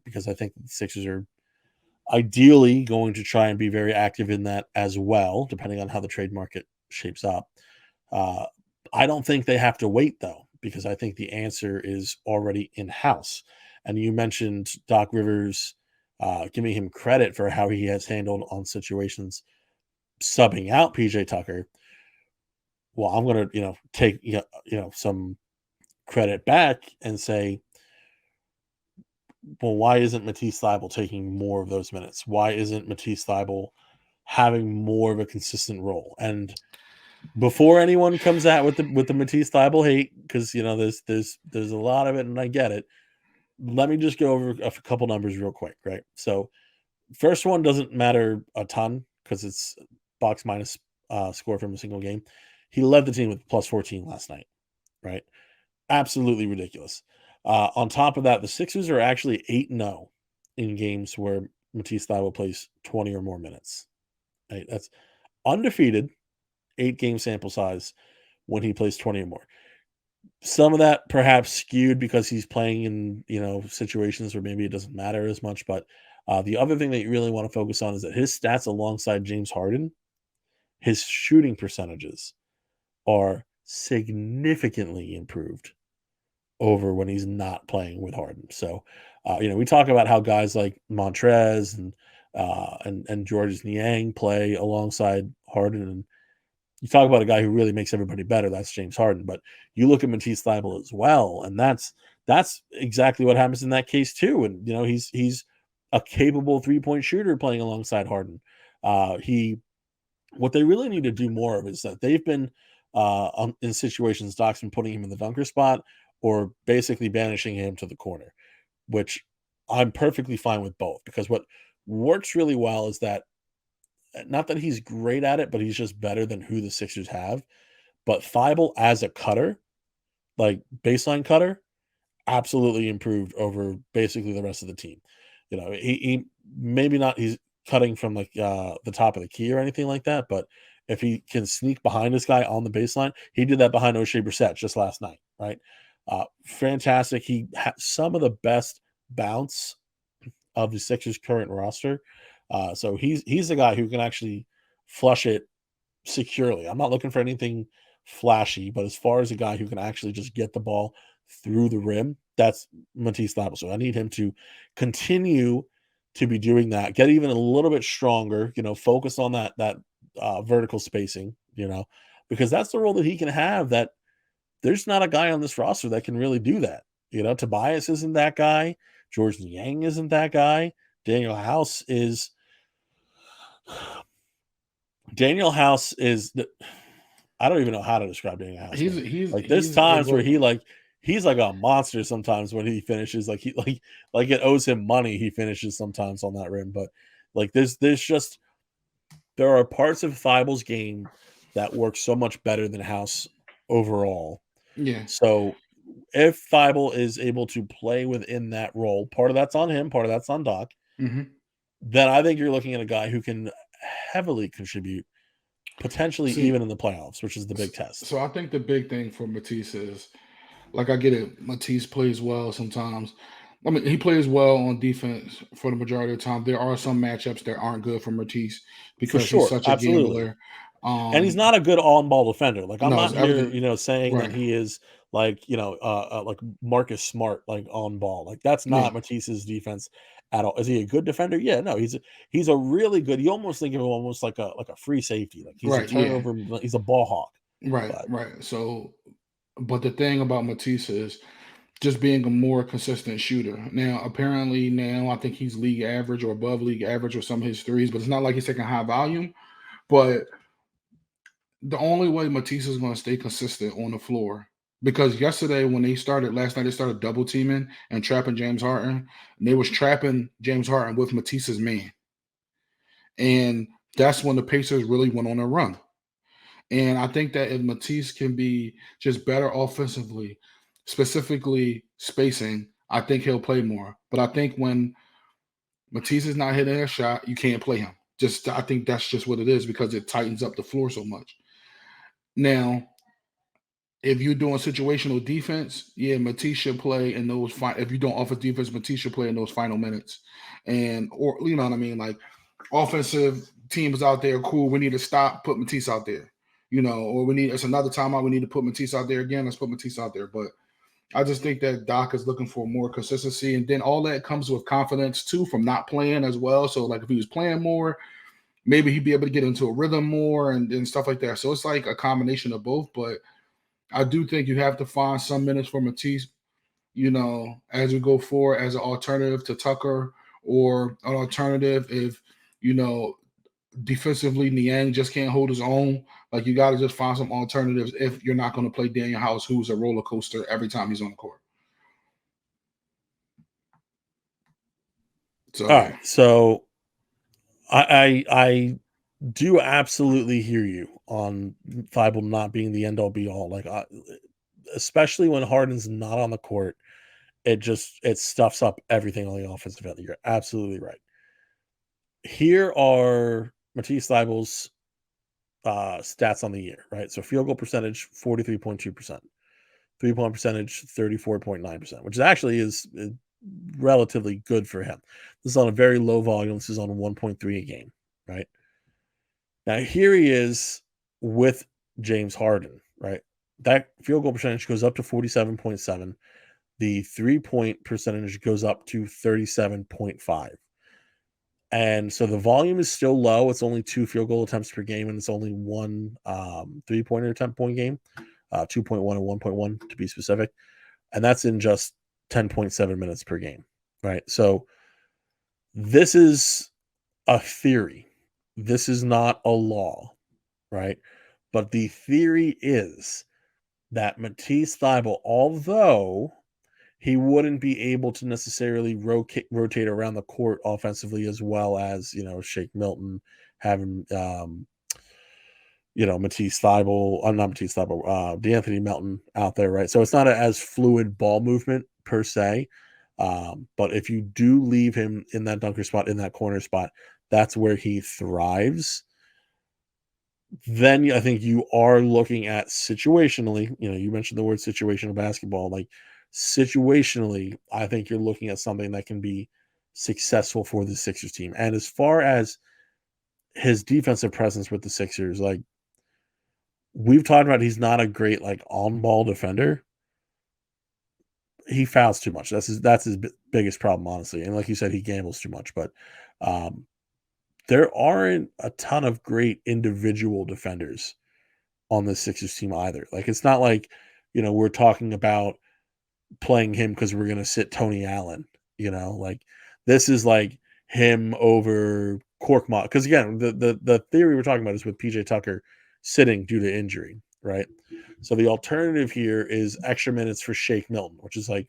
because I think the Sixers are ideally going to try and be very active in that as well, depending on how the trade market shapes up. I don't think they have to wait, though, because I think the answer is already in-house. And you mentioned Doc Rivers, giving him credit for how he has handled on situations subbing out PJ Tucker. Well, I'm going to, take, some credit back and say, well, why isn't Matisse Thybulle taking more of those minutes? Why isn't Matisse Thybulle having more of a consistent role? And before anyone comes out with the Matisse Thybulle hate, because there's a lot of it, and I get it. Let me just go over a couple numbers real quick, right? So, first one doesn't matter a ton because it's box minus score from a single game. He led the team with plus 14 last night, right? Absolutely ridiculous. On top of that, the Sixers are actually 8-0 in games where Matisse Thybulle plays 20 or more minutes. Right? That's undefeated, 8-game sample size when he plays 20 or more. Some of that perhaps skewed because he's playing in situations where maybe it doesn't matter as much. But the other thing that you really want to focus on is that his stats alongside James Harden, his shooting percentages are significantly improved over when he's not playing with Harden. So, we talk about how guys like Montrez and Georges Niang play alongside Harden, and you talk about a guy who really makes everybody better. That's James Harden. But you look at Matisse Thybulle as well, and that's exactly what happens in that case too. And he's a capable 3-point shooter playing alongside Harden. What they really need to do more of is that they've been in situations Doc's been putting him in the dunker spot or basically banishing him to the corner, which I'm perfectly fine with both, because what works really well is that, not that he's great at it, but he's just better than who the Sixers have. But Thybulle as a cutter, like baseline cutter, absolutely improved over basically the rest of the team. He maybe not he's cutting from like the top of the key or anything like that, but if he can sneak behind this guy on the baseline, he did that behind O'Shea Brissett just last night, right? Fantastic. He had some of the best bounce of the Sixers' current roster. So he's the guy who can actually flush it securely. I'm not looking for anything flashy, but as far as a guy who can actually just get the ball through the rim, that's Matisse Thybulle. So I need him to continue to be doing that, get even a little bit stronger, focus on that vertical spacing, because that's the role that he can have. That there's not a guy on this roster that can really do that. Tobias isn't that guy. Georges Niang isn't that guy. Daniel House is. I don't even know how to describe Daniel House. There's times where he's like a monster sometimes when he finishes. Like it owes him money. He finishes sometimes on that rim, but there are parts of Thybulle's game that work so much better than House overall. Yeah. So if Thybulle is able to play within that role, part of that's on him, part of that's on Doc. Mm-hmm. Then I think you're looking at a guy who can heavily contribute, potentially even in the playoffs, which is the big test. So I think the big thing for Matisse is, like, I get it, Matisse plays well sometimes. I mean, he plays well on defense for the majority of the time. There are some matchups that aren't good for Matisse because he's such a gambler. And he's not a good on-ball defender. Like, I'm not here, saying Right. that he is like Marcus Smart, like on ball. Like, that's not Matisse's defense at all. Is he a good defender? Yeah, no, he's a really good. You almost think of him almost like a free safety. Like, he's a turnover. Yeah. He's a ball hawk. Right. So, but the thing about Matisse is just being a more consistent shooter. Now, apparently, I think he's league average or above league average with some of his threes, but it's not like he's taking high volume. But the only way Matisse is going to stay consistent on the floor, because last night they started double teaming and trapping James Harden, and they was trapping James Harden with Matisse's man. And that's when the Pacers really went on a run. And I think that if Matisse can be just better offensively, specifically spacing, I think he'll play more. But I think when Matisse is not hitting a shot, you can't play him. I think that's just what it is, because it tightens up the floor so much. Now, if you're doing situational defense, Matisse should play in those. If you don't offer defense, Matisse should play in those final minutes, or you know what I mean. Like, offensive team is out there, cool. We need to stop. Put Matisse out there, or it's another timeout. We need to put Matisse out there again. Let's put Matisse out there. But I just think that Doc is looking for more consistency, and then all that comes with confidence too from not playing as well. So, like, if he was playing more, maybe he'd be able to get into a rhythm more and stuff like that. So it's like a combination of both. But I do think you have to find some minutes for Matisse, as we go forward as an alternative to Tucker, or an alternative if, you know, defensively Niang just can't hold his own. Like, you got to just find some alternatives if you're not going to play Daniel House, who's a roller coaster every time he's on the court. So, All right. So I do absolutely hear you on Thibault not being the end all be all. Like, especially when Harden's not on the court, it stuffs up everything on the offensive end. You're absolutely right. Here are Matisse Thybulle's stats on the year, right? So field goal percentage 43.2%, 3-point percentage 34.9%, which actually is relatively good for him. This is on a very low volume. This is on 1.3 a game, right? Now here he is with James Harden, right? That field goal percentage goes up to 47.7. The 3-point percentage goes up to 37.5. And so the volume is still low. It's only 2 field goal attempts per game, and it's only 1 3-pointer attempt point game, 2.1 and 1.1 to be specific. And that's in just 10.7 minutes per game, right? So this is a theory. This is not a law, right? But the theory is that Matisse Thybulle, although he wouldn't be able to necessarily rotate around the court offensively as well as, Shake Milton, having, Matisse Thybulle, not Matisse Thybulle, DeAnthony Melton out there, right? So it's not as fluid ball movement per se. But if you do leave him in that dunker spot, in that corner spot, that's where he thrives. Then I think you are looking at situationally, you mentioned the word situational basketball, like situationally, I think you're looking at something that can be successful for the Sixers team. And as far as his defensive presence with the Sixers, like we've talked about, he's not a great like on-ball defender. He fouls too much. That's his biggest problem, honestly. And like you said, he gambles too much. But there aren't a ton of great individual defenders on the Sixers team either. Like, it's not like, we're talking about playing him because we're going to sit Tony Allen, like this is like him over Korkmaz. Because again, the theory we're talking about is with PJ Tucker sitting due to injury, right? So the alternative here is extra minutes for Shake Milton, which is like,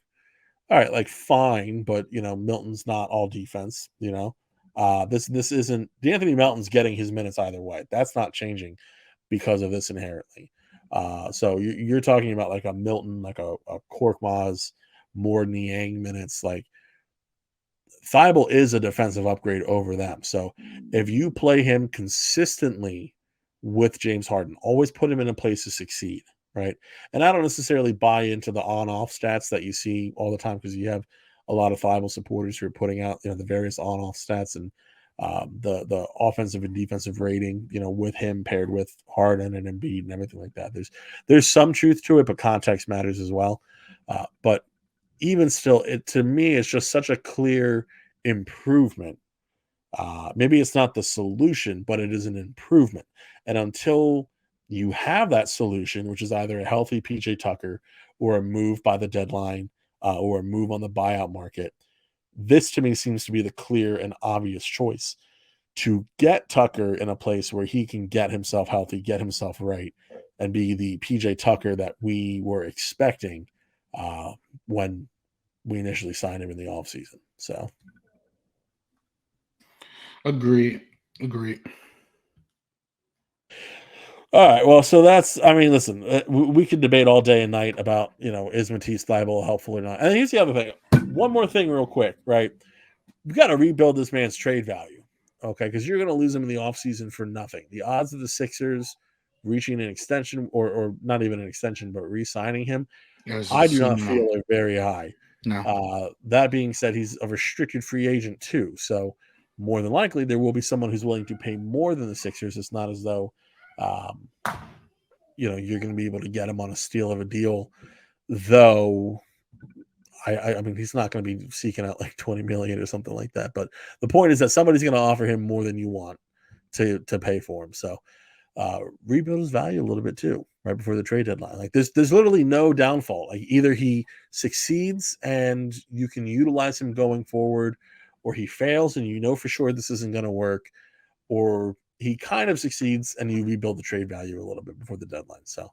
all right, like fine, but Milton's not all defense, this isn't D'Anthony Melton's getting his minutes either way. That's not changing because of this inherently. So you're talking about like a Milton, like a Korkmaz, more Niang minutes. Like Thybulle is a defensive upgrade over them. So if you play him consistently with James Harden, always put him in a place to succeed, right? And I don't necessarily buy into the on-off stats that you see all the time, because you have a lot of Thybulle supporters who are putting out, the various on-off stats and the offensive and defensive rating, with him paired with Harden and Embiid and everything like that. There's some truth to it, but context matters as well. But even still, to me, it's just such a clear improvement. Maybe it's not the solution, but it is an improvement. And until you have that solution, which is either a healthy PJ Tucker or a move by the deadline or a move on the buyout market, this to me seems to be the clear and obvious choice to get Tucker in a place where he can get himself healthy, get himself right, and be the PJ Tucker that we were expecting when we initially signed him in the offseason. So agree. All right. Well, so listen, we could debate all day and night about, is Matisse Thybulle helpful or not? And here's the other thing. One more thing real quick, right? We got to rebuild this man's trade value, okay? Because you're going to lose him in the offseason for nothing. The odds of the Sixers reaching an extension, or not even an extension, but re-signing him, I do not feel are very high. No. That being said, he's a restricted free agent too. So more than likely, there will be someone who's willing to pay more than the Sixers. It's not as though you're going to be able to get him on a steal of a deal, though. I mean, he's not going to be seeking out like 20 million or something like that. But the point is that somebody's going to offer him more than you want to pay for him. So rebuild his value a little bit too, right before the trade deadline. Like there's literally no downfall. Like either he succeeds and you can utilize him going forward, or he fails and you know for sure this isn't going to work, or he kind of succeeds and you rebuild the trade value a little bit before the deadline. So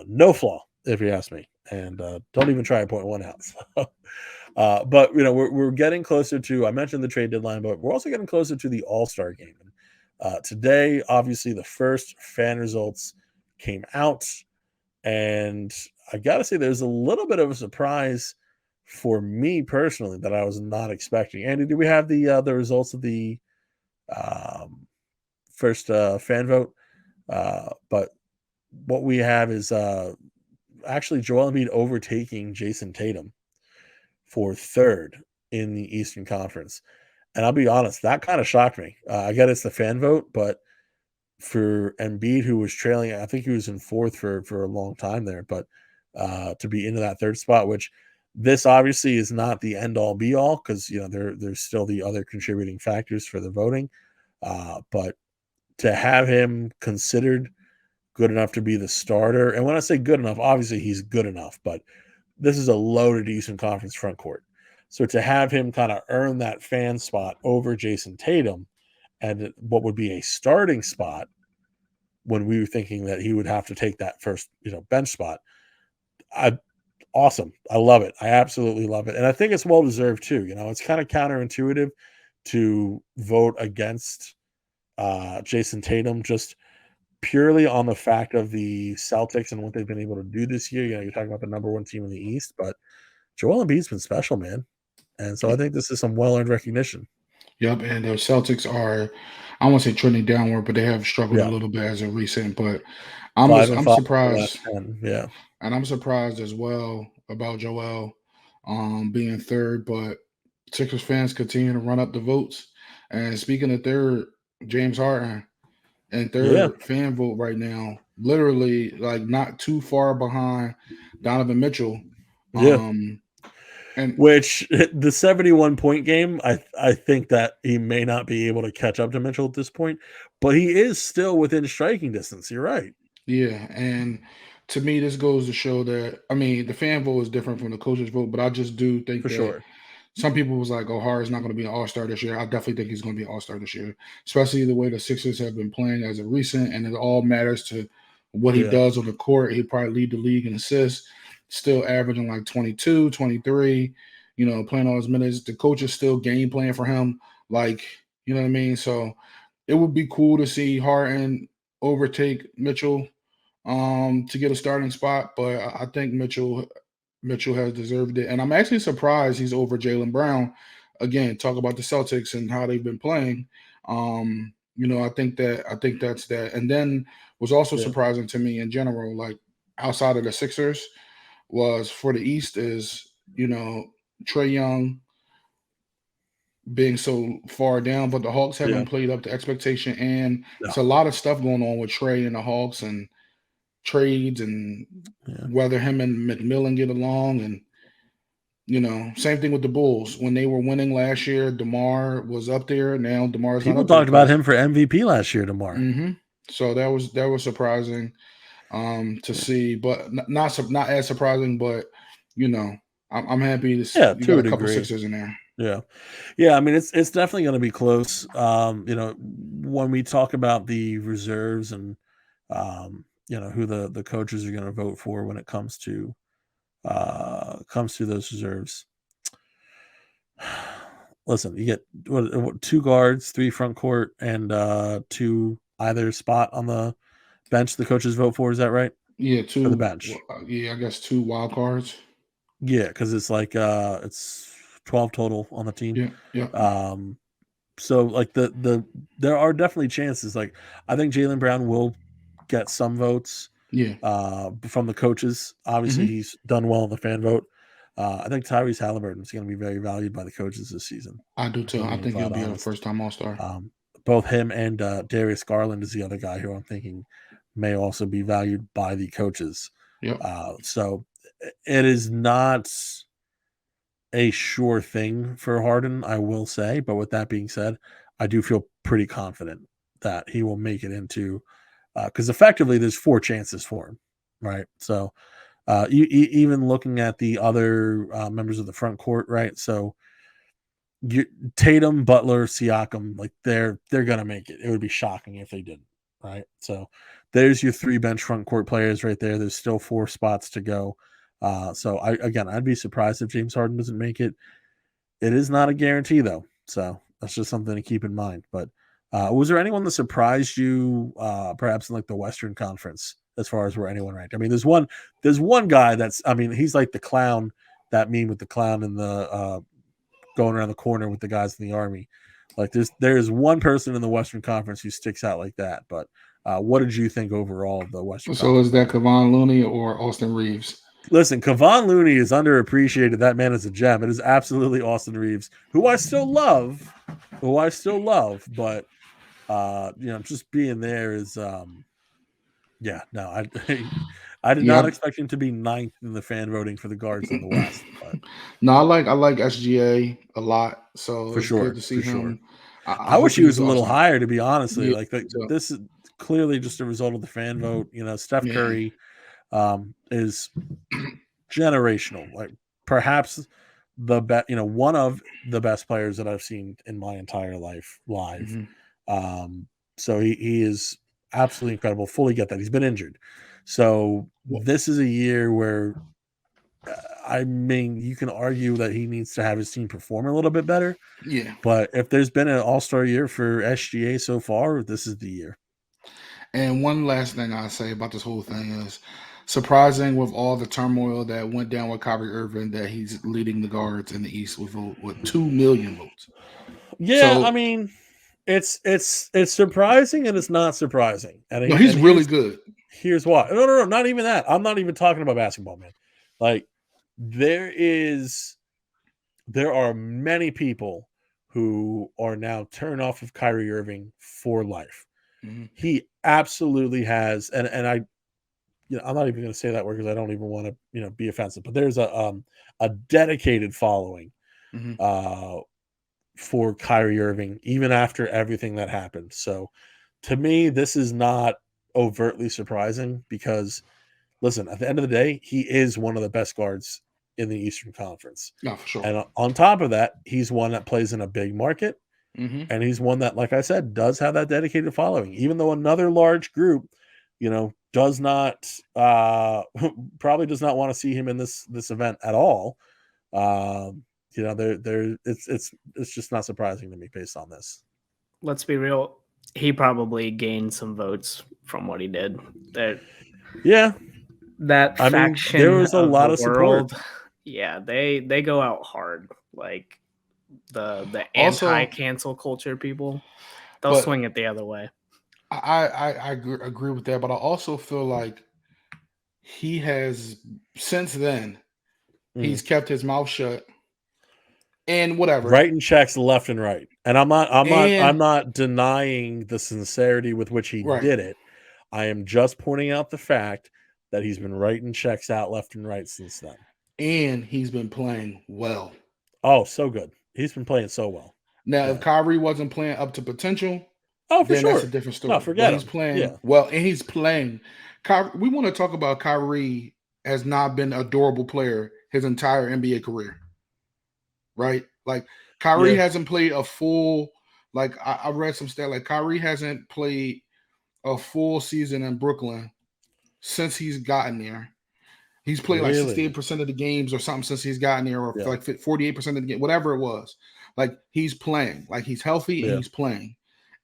no flaw, if you ask me. And don't even try to point one out. So, but we're getting closer to. I mentioned the trade deadline, but we're also getting closer to the All-Star game. And today, obviously, the first fan results came out, and I gotta say, there's a little bit of a surprise for me personally that I was not expecting. Andy, do we have the results of the first fan vote? But what we have is actually Joel Embiid overtaking Jason Tatum for third in the Eastern Conference. And I'll be honest, that kind of shocked me. I get it's the fan vote, but for Embiid, who was trailing, I think he was in fourth for a long time there, but to be into that third spot, which this obviously is not the end all be all because there's still the other contributing factors for the voting. But to have him considered good enough to be the starter, and when I say good enough, obviously he's good enough, but this is a loaded Eastern Conference front court. So to have him kind of earn that fan spot over Jason Tatum and what would be a starting spot when we were thinking that he would have to take that first, bench spot. Awesome. I love it. I absolutely love it. And I think it's well deserved too. It's kind of counterintuitive to vote against Jason Tatum just purely on the fact of the Celtics and what they've been able to do this year. You're talking about the number one team in the East, but Joel Embiid's been special, man. And so I think this is some well-earned recognition. Yep, and the Celtics are, I won't say trending downward, but they have struggled a little bit as of recent. But I'm 5-5 surprised, 10, yeah, and I'm surprised as well about Joel being third. But Sixers fans continue to run up the votes. And speaking of third, James Harden and yeah, third fan vote right now, literally like not too far behind Donovan Mitchell. yeah. And Which the 71-point game, I think that he may not be able to catch up to Mitchell at this point, but he is still within striking distance. You're right. yeah, and to me, this goes to show that the fan vote is different from the coaches vote, but I just do think For that sure. some people was like, "Oh, Harden's not going to be an All Star this year." I definitely think he's going to be an All Star this year, especially the way the Sixers have been playing as of recent, and it all matters to what he Yeah. does on the court. He'd probably lead the league in assists, still averaging like 22, 23, playing all his minutes. The coach is still game playing for him, like, you know what I mean? So it would be cool to see Harden overtake Mitchell to get a starting spot, but I think Mitchell has deserved it. And I'm actually surprised he's over Jaylen Brown. Again, talk about the Celtics and how they've been playing. I think that's that. And then was also Yeah. surprising to me in general, like outside of the Sixers, was for the East is, Trae Young being so far down, but the Hawks Yeah. haven't played up to expectation. And No. it's a lot of stuff going on with Trae and the Hawks and trades and Yeah. whether him and McMillan get along. And same thing with the Bulls. When they were winning last year, DeMar was up there. Now DeMar's not People up there talked about because him for MVP last year, DeMar. so that was surprising to see, but not as surprising. But I'm happy to see Yeah, you to got a a couple degree. Sixers in there. Yeah. I mean, it's definitely going to be close. When we talk about the reserves and who the coaches are going to vote for when it comes to those reserves. Listen, you get what, two guards, three front court, and two either spot on the bench. The coaches vote for. Is that right? Yeah, For the bench. I guess 2 wild cards. Yeah, because it's like it's 12 total on the team. Yeah. So like there are definitely chances. Like I think Jaylen Brown will get some votes Yeah. from the coaches. Obviously, Mhm. he's done well in the fan vote. I think Tyrese Halliburton is going to be very valued by the coaches this season. I do too. I'm I being think he'll flat be a honest. first-time All-Star. Both him and Darius Garland is the other guy who I'm thinking may also be valued by the coaches. Yep. So it is not a sure thing for Harden, I will say. But with that being said, I do feel pretty confident that he will make it into because effectively there's 4 chances for him, right? So even looking at the other members of the front court, right? So Tatum, Butler, Siakam, like they're gonna make it. It would be shocking if they didn't, right? So there's your 3 bench front court players right there. There's still 4 spots to go. So I'd be surprised if James Harden doesn't make it. It is not a guarantee though, so that's just something to keep in mind. But was there anyone that surprised you, perhaps in like the Western Conference, as far as where anyone ranked? I mean, there's one guy that's, I mean, he's like the clown, that meme with the clown in the going around the corner with the guys in the army. Like there's one person in the Western Conference who sticks out like that. But what did you think overall of the Western So Conference? is that Kevon Looney or Austin Reeves? Listen, Kevon Looney is underappreciated. That man is a gem. It is absolutely Austin Reeves, who I still love, but just being there is I did not Yeah. expect him to be 9th in the fan voting for the guards in the West. But No, I like SGA a lot, so for it's sure, good to see for sure. him. I wish he was a little higher, to be honestly. Yeah, Like so, this is clearly just a result of the fan vote. Steph yeah. Curry is generational. Like perhaps the best, one of the best players that I've seen in my entire life live. Mhm. So he is absolutely incredible. Fully get that he's been injured. So this is a year where I mean, you can argue that he needs to have his team perform a little bit better. Yeah. But if there's been an all-star year for SGA so far, this is the year. And one last thing I'll say about this whole thing is surprising with all the turmoil that went down with Kyrie Irving that he's leading the guards in the East with 2 million votes. Yeah, So, I mean, it's surprising and it's not surprising. And no, he's really good. Here's why. No, not even that. I'm not even talking about basketball, man. Like there are many people who are now turned off of Kyrie Irving for life. Mhm. He absolutely has, and I'm not even going to say that word because I don't even want to, be offensive. But there's a dedicated following Mhm. For Kyrie Irving, even after everything that happened. So, to me, this is not overtly surprising because, listen, at the end of the day, he is one of the best guards in the Eastern Conference. No, for sure. And on top of that, he's one that plays in a big market. Mhm. And he's one that, like I said, does have that dedicated following, even though another large group, does not probably does not want to see him in this event at all. It's just not surprising to me based on this. Let's be real. He probably gained some votes from what he did. Yeah. That I mean, faction there was a lot the of support. world, yeah, they go out hard. Like the Also- anti-cancel culture people, they'll But- swing it the other way. I agree with that, but I also feel like he has since then he's kept his mouth shut and whatever. Writing checks left and right. And I'm And- not denying the sincerity with which he Right. did it. I am just pointing out the fact that he's been writing checks out left and right since then. And he's been playing well. Oh, so good. He's been playing so well. Now, Yeah. if Kyrie wasn't playing up to potential, Oh, for then sure. that's a different story. No, forget But he's him. playing Yeah. well, and he's playing. We want to talk about Kyrie has not been a durable player his entire NBA career, right? Like Kyrie Yeah. hasn't played a full. Like I read some stat. Like Kyrie hasn't played a full season in Brooklyn since he's gotten there. He's played like Really? 68% of the games or something since he's gotten there, or Yeah. like 48% of the game, whatever it was. Like he's playing, like he's healthy and Yeah. he's playing.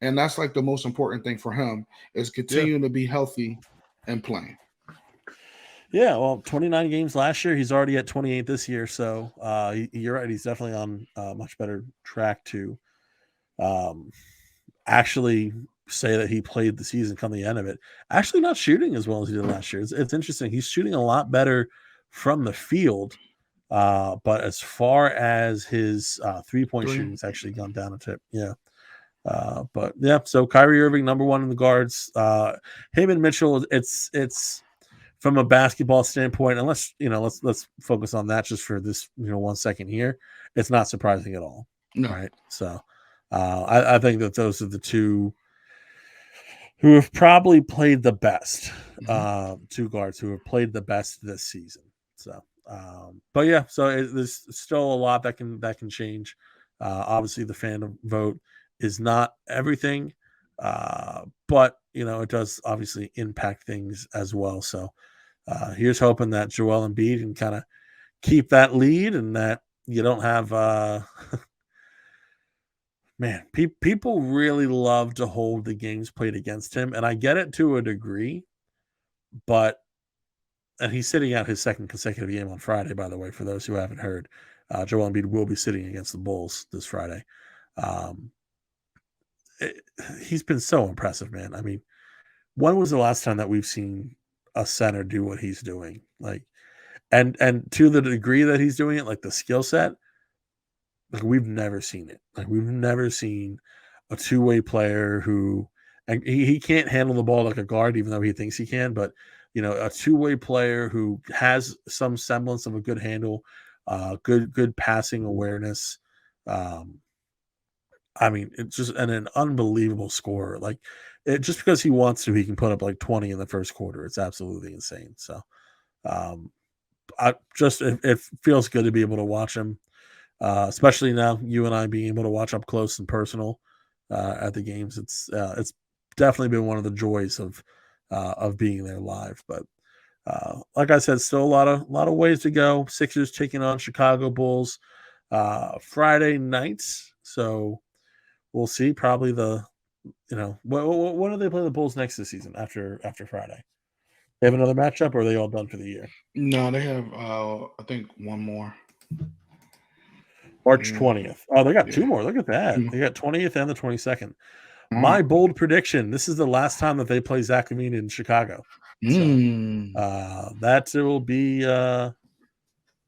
And that's like the most important thing for him is continuing to be healthy and playing. Yeah, well, 29 games last year. He's already at 28 this year. So you're right. He's definitely on a much better track to actually say that he played the season come the end of it. Actually not shooting as well as he did last year. It's interesting. He's shooting a lot better from the field. But as far as his 3-point shooting, it's actually gone down a tip. Yeah. But yeah, so Kyrie Irving, number 1 in the guards. Him and Mitchell, it's from a basketball standpoint, and let's focus on that just for this 1 second here. It's not surprising at all. No. Right. So I think that those are the two who have probably played the best. Mhm. Two guards who have played the best this season. So, but yeah, so there's still a lot that can change. Obviously, the fan vote is not everything, but it does obviously impact things as well. So, here's hoping that Joel Embiid can kind of keep that lead and that you don't have man, people really love to hold the games played against him, and I get it to a degree, but and he's sitting out his second consecutive game on Friday, by the way, for those who haven't heard. Joel Embiid will be sitting against the Bulls this Friday. Um, he's been so impressive, man. I mean, when was the last time that we've seen a center do what he's doing? Like, and to the degree that he's doing it, like the skill set, like we've never seen it. Like we've never seen a two-way player who and he can't handle the ball like a guard, even though he thinks he can, but a two-way player who has some semblance of a good handle, good passing awareness. Um, I mean, it's just an unbelievable scorer. Like just because he wants to, he can put up like 20 in the first quarter. It's absolutely insane. So um it feels good to be able to watch him. Especially now, you and I being able to watch up close and personal at the games. It's definitely been one of the joys of being there live. But like I said, still a lot of ways to go. Sixers taking on Chicago Bulls Friday nights. So we'll see. Probably when do they play the Bulls next this season after Friday? They have another matchup, or are they all done for the year? No, they have I think one more. March Yeah. 20th. Oh, they got Yeah. two more. Look at that. Two more. They got 20th and the 22nd. All My right. bold prediction: this is the last time that they play Zach LaVine in Chicago. So Mm. that will be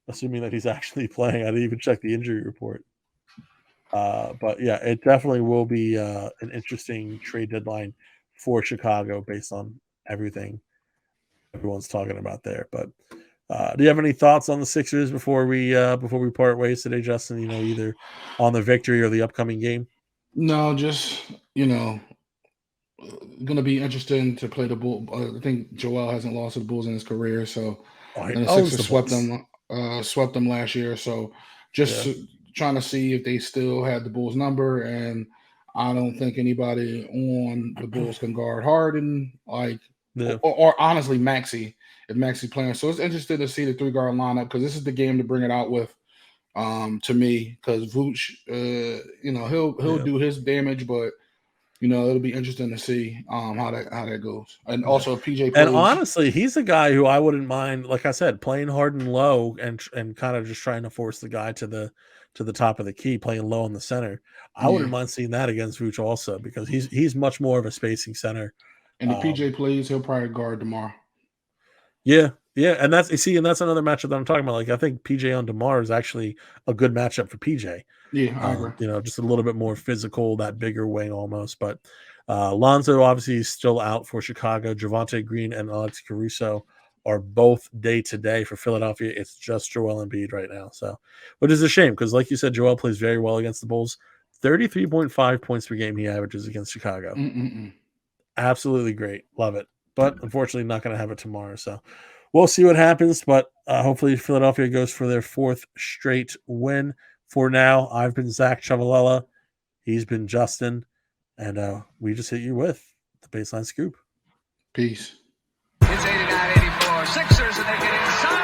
assuming that he's actually playing. I didn't even check the injury report. But yeah, it definitely will be an interesting trade deadline for Chicago based on everything everyone's talking about there. But do you have any thoughts on the Sixers before we part ways today, Justin? Either on the victory or the upcoming game. No, just going to be interesting to play the Bull. I think Joel hasn't lost to the Bulls in his career, so Oh, he and the owns the Sixers Bulls. swept them last year. So just Yeah. trying to see if they still had the Bulls number, and I don't think anybody on the Bulls can guard Harden, Yeah. or honestly Maxey if Maxey playing. So it's interesting to see the 3-guard lineup because this is the game to bring it out with. To me, because Vooch, he'll Yeah. do his damage, but it'll be interesting to see how that goes. And also if PJ And plays. honestly, he's a guy who I wouldn't mind, like I said, playing Harden low and kind of just trying to force the guy to the top of the key, playing low in the center. I Yeah. wouldn't mind seeing that against Vooch also because he's much more of a spacing center. And if PJ plays, he'll probably guard DeMar. Yeah, and that's another matchup that I'm talking about. Like I think PJ on DeMar is actually a good matchup for PJ. Yeah, I agree. Just a little bit more physical, that bigger wing almost. But Lonzo obviously is still out for Chicago. Javonte Green and Alex Caruso are both day to day for Philadelphia. It's just Joel Embiid right now. So, which is a shame because, like you said, Joel plays very well against the Bulls. 33.5 points per game he averages against Chicago. Absolutely great. Love it. But unfortunately, not going to have it tomorrow. So we'll see what happens. But hopefully, Philadelphia goes for their fourth straight win. For now, I've been Zach Chavalella. He's been Justin. And we just hit you with the Baseline Scoop. Peace. It's 89-84. Sixers, and they get inside.